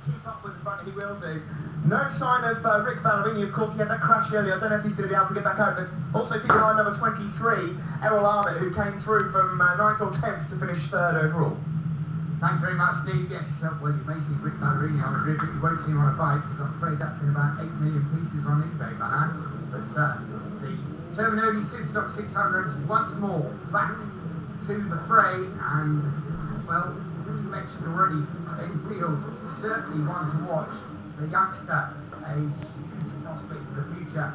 keep up with the front, he will do. No sign of Rick Ballerini, of course. He had that crash earlier. I don't know if he's going to be able to get back over. Also keep an eye on number 23, Errol Armit, who came through from 9th or 10th to finish 3rd overall. Thanks very much, Steve. Yes, well, you may see Rick Ballerini on a grid, but you won't see him on a bike, because I'm afraid that's in about 8 million pieces on eBay by now. But the Terminoni Superstock 600s once more back to the fray, and, well, as you mentioned already, Ben Field certainly one to watch. The youngster, a huge prospect for the future.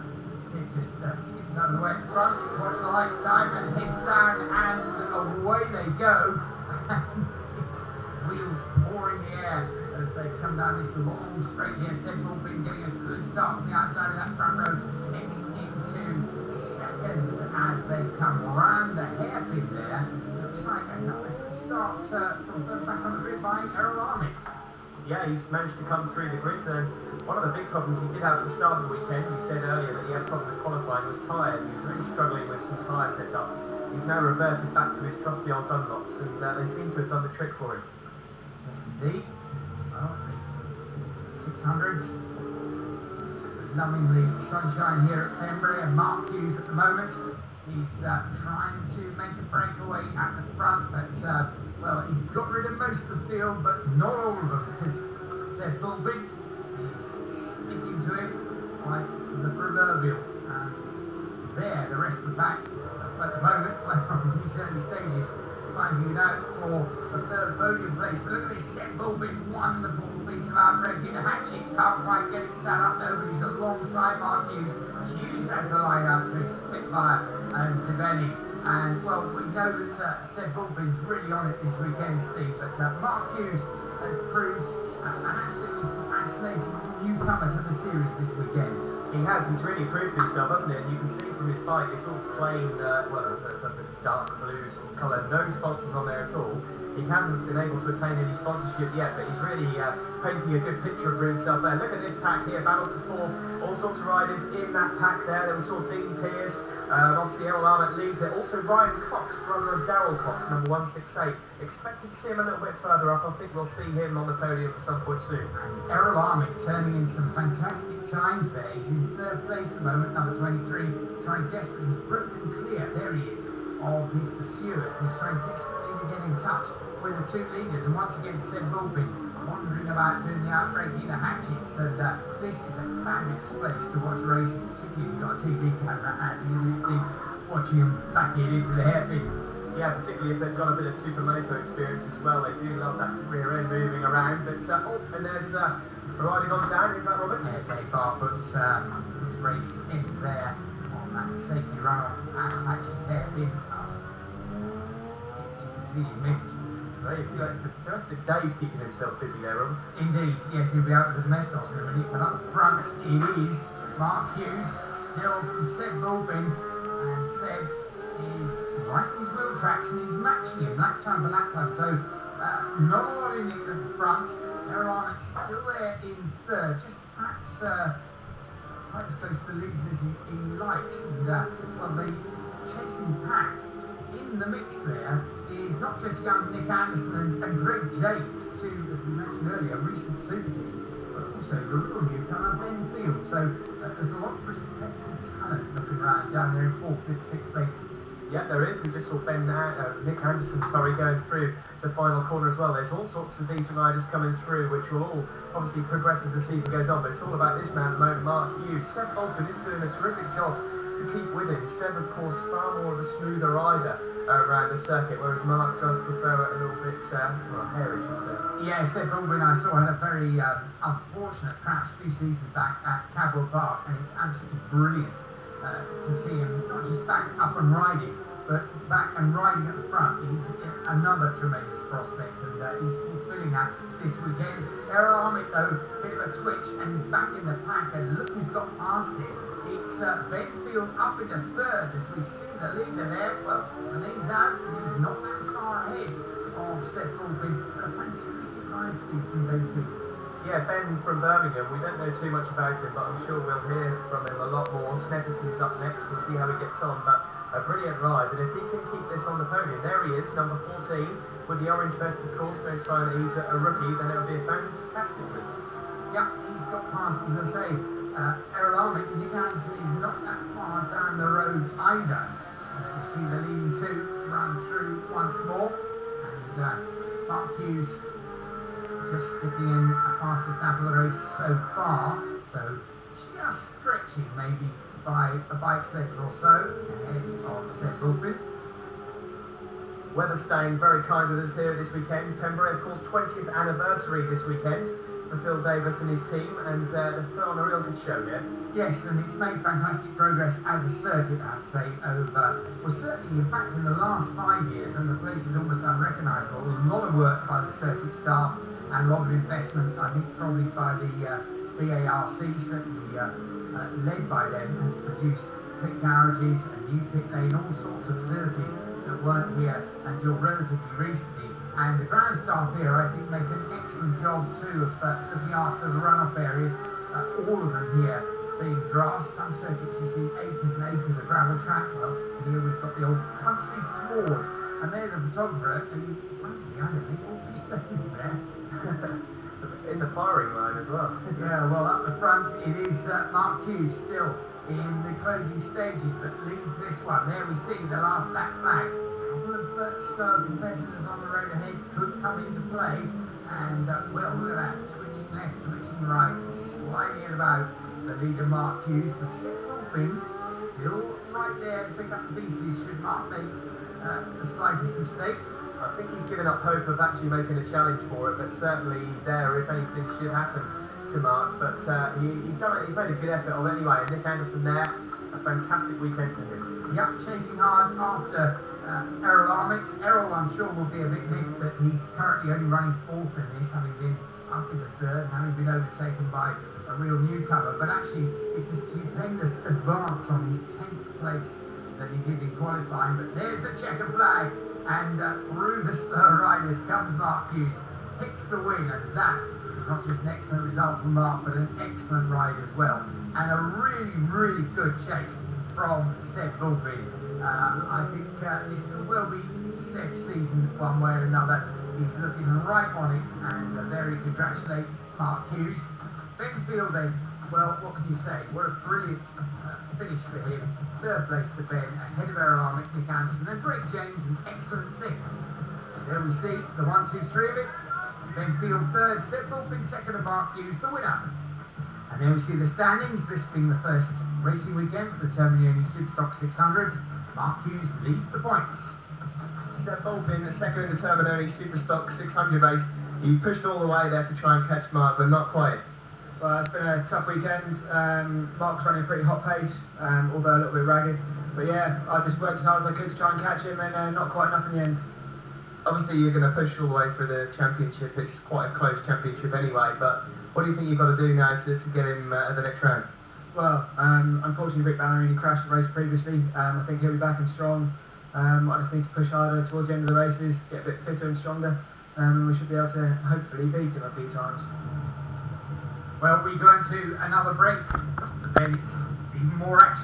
It just skips out of the way at the front, watch the light time, and heads down, and away they go. Wheels pour in the air as they come down this long straight here. Ted Bullfin getting a good start from the outside of that front row, heading into second as they come round the hairpin there. Looks like another good start from first back on the grid by Errol Armit. Yeah, he's managed to come through the grid, and one of the big problems he did have at the start of the weekend, he said earlier that he had problems with qualifying, was tyres. He was really struggling with some tyre setup. He's now reverted back to his trusty old Dunlops, and they seem to have done the trick for him. Indeed. Well, the 600s, loving the sunshine here at Pembrey, and Mark Hughes at the moment. He's trying to make a breakaway at the front, but well, he's got rid of most of the field, but not all of them, because they're full big. He's sticking to it like the proverbial. And there, the rest of the pack, at the moment, well, in these early stages, finding it out for the 3rd podium place. But look at this, Step Bullfin, wonderful piece of outbreaking. The hatchet can't quite get it set up. Nobody's alongside Mark Hughes. Hughes has the line out to Spitfire and Saveni. And, well, we know that Step Bullfin's really on it this weekend, Steve. But Mark Hughes has proved an absolutely fascinating newcomer to the series this weekend. He has, he's really proved himself, hasn't it? And you can see from his bike, it's all plain, well, a dark blue sort of colour, no sponsors on there at all. He hasn't been able to attain any sponsorship yet, but he's really painting a good picture for himself there. Look at this pack here, battle for 4, all sorts of riders in that pack there. Then we saw Dean Pearce, obviously Errol Armit leads it. Also Ryan Cox, brother of Darrell Cox, number 168. Expected to see him a little bit further up. I think we'll see him on the podium at some point soon. Errol Armit turning in some fantastic times there. He's in 3rd place at the moment, number 23, trying desperately. He's broken clear, there he is, of his pursuers. He's trying desperately to get in touch with the 2 leaders, and once again Ted Bullfin wandering about doing the outbreaking the hatchets. And this is a fabulous place to watch races, particularly if you've got a TV camera and you're literally watching them back into the hairpin. Yeah, particularly if they've got a bit of supermoto experience as well. They do love that rear end moving around. But and there's riding on down, is that Robert? Yeah, Dave Barfoot's his race ends there on that safety run on Hatchet's hairpin. You can see him missed. Fantastic Dave keeping himself busy there, Robert. Indeed, yes, he'll be out with the domestos in a minute, but up front it is Mark Hughes, still from Seb Bullfin, and Seb is right in his wheel tracks and he's matching him lap time for lap time, so not a lot in it at the front. Errol Armit still there in 3rd, just perhaps quite as close to the lead as he likes, and well, the chasing pack in the mix there is not just young Nick Anderson and Greg James, 2, as we mentioned earlier, recent super team, but also the real newcomer Ben Field. So there's a lot of respectable talent looking around down there in 4th, 5th, 6th places. Yeah, there is. We just saw Nick Anderson, going through the final corner as well. There's all sorts of these riders coming through, which will all obviously progress as the season goes on. But it's all about this man at the moment, Mark Hughes. Seb Bullfin is doing a terrific job to keep with him. Seb, of course, far more of a smoother rider around the circuit, whereas Mark does prefer it a little bit hairy, should I say. Yeah, Seb Bullfin I saw had a very unfortunate crash 2 seasons back at Cadwell Park, and it's absolutely brilliant to see him not just back up and riding, but back and riding at the front. He's another tremendous prospect, and he's fulfilling that this weekend. Errol Armit, though, bit of a twitch, and he's back in the pack, and look who's got past him. It's Ben Field up into 3rd as we see the leader there. Well, and he's out, and he's not that far ahead of Seb Bullfin. A fantastic ride from Ben Field. Yeah, Ben from Birmingham, we don't know too much about him, but I'm sure we'll hear from him a lot more. Snetterson's up next, we'll see how he gets on, but a brilliant ride, and if he can keep this on the podium, there he is, number 14, with the orange vest, of course, they're trying to ease a rookie, then it would be a fantastic win. Yeah, he's got past, as I say, Errol Armitt. Nick Anderson is not that far down the road either. As you see the leading two run through once more, and Mark Hughes just sticking in a fastest lap of the race so far, so just stretching maybe by a bike's length or so ahead of Seb Bulfin. Weather staying very kind with us here this weekend. Pembrey, of course, 20th anniversary this weekend for Phil Davis and his team, and they've put on a real good show here. Yes, and it's made fantastic progress as a circuit, I'd say, over, well, certainly, in fact, in the last 5 years, and the place is almost unrecognisable. A lot of work by the circuit staff and a lot of investment, I think, probably by the BARC, certainly led by them, has produced pit garages, a new pit lane, all sorts of facilities that weren't here until relatively recently. And the ground staff here, I think, make an excellent job too of looking after the runoff areas. All of them here being grass. Some circuits you see acres and acres of gravel track. Well, here we've got the old country sward. And there's a photographer who, frankly, I don't think ought to be standing there. In the firing line as well. Yeah, well, up the front it is Mark Hughes still in the closing stages that leads this one. There we see the last lap flag. A couple of star competitors on the road ahead could come into play, and well, look at that, switching left, switching right, sliding it about the leader Mark Hughes. The Bulfin still right there to pick up the pieces should Mark make the slightest mistake. I think he's given up hope of actually making a challenge for it, but certainly he's there if anything should happen to Mark. But he's made a good effort of anyway, and Nick Anderson there, a fantastic weekend for him. Yep, chasing hard after Errol Armitt. Errol, I'm sure, will be a bit missed that he's currently only running fourth in this, having been up in the third and having been overtaken by a real newcomer. But actually, it's a stupendous advance on his 10th place that he did in qualifying. But there's the checker flag, and through the slow riders comes Mark Hughes, picks the win, and that is not just an excellent result from Mark, but an excellent ride as well. And a really, really good chase from Seb Bulfin. I think this could well be Seb's season one way or another. He's looking right on it, and there he congratulates Mark Hughes. Ben Field then, well, what can you say? What a brilliant finish for him. Third place to Ben, ahead of Errol Armitt, Nick Anderson, and Greg James, an excellent sixth. There we see the 1, 2, 3 of it. Ben Field third, Seb Bulfin second, and Mark Hughes the winner. And then we see the standings, this being the first racing weekend for the Termini Superstock 600. Mark Hughes leads the points. Seb Bulfin, second in the Termini Superstock 600 race. He pushed all the way there to try and catch Mark, but not quite. Well, it's been a tough weekend. Mark's running a pretty hot pace, although a little bit ragged. But yeah, I just worked as hard as I could to try and catch him, and not quite enough in the end. Obviously, you're going to push all the way for the championship. It's quite a close championship anyway, but what do you think you've got to do now to get him at the next round? Well, unfortunately, Rick Ballerini crashed the race previously. I think he'll be back and strong. I just need to push harder towards the end of the races, get a bit fitter and stronger, and we should be able to hopefully beat him a few times. Well, we go into another break, but then even more action.